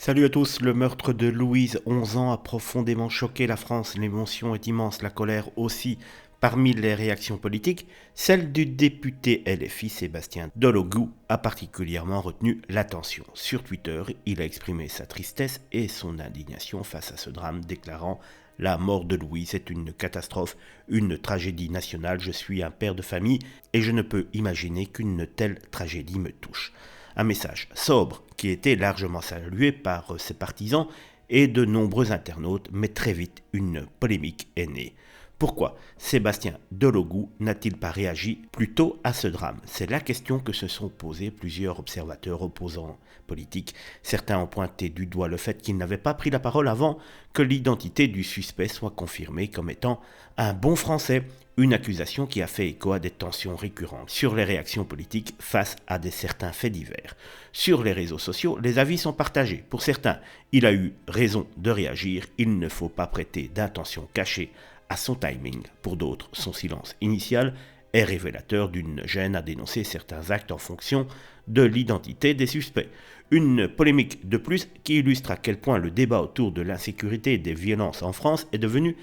Salut à tous, le meurtre de Louise, 11 ans, a profondément choqué la France. L'émotion est immense, la colère aussi. Parmi les réactions politiques, celle du député LFI Sébastien Dologou a particulièrement retenu l'attention. Sur Twitter, il a exprimé sa tristesse et son indignation face à ce drame, déclarant « La mort de Louise est une catastrophe, une tragédie nationale. Je suis un père de famille et je ne peux imaginer qu'une telle tragédie me touche. » Un message sobre qui était largement salué par ses partisans et de nombreux internautes, mais très vite une polémique est née. Pourquoi Sébastien Dologou n'a-t-il pas réagi plus tôt à ce drame? C'est la question que se sont posées plusieurs observateurs opposants politiques. Certains ont pointé du doigt le fait qu'il n'avait pas pris la parole avant que l'identité du suspect soit confirmée comme étant un bon Français, une accusation qui a fait écho à des tensions récurrentes sur les réactions politiques face à certains faits divers. Sur les réseaux sociaux, les avis sont partagés. Pour certains, il a eu raison de réagir, il ne faut pas prêter d'intention cachée à son timing. Pour d'autres, son silence initial est révélateur d'une gêne à dénoncer certains actes en fonction de l'identité des suspects. Une polémique de plus qui illustre à quel point le débat autour de l'insécurité et des violences en France est devenu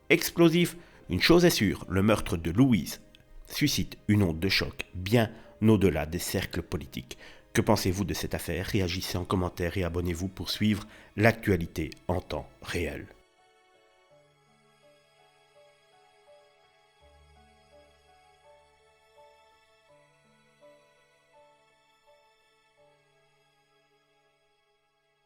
explosif. Une chose est sûre, le meurtre de Louise suscite une onde de choc bien au-delà des cercles politiques. Que pensez-vous de cette affaire? Réagissez en commentaire et abonnez-vous pour suivre l'actualité en temps réel.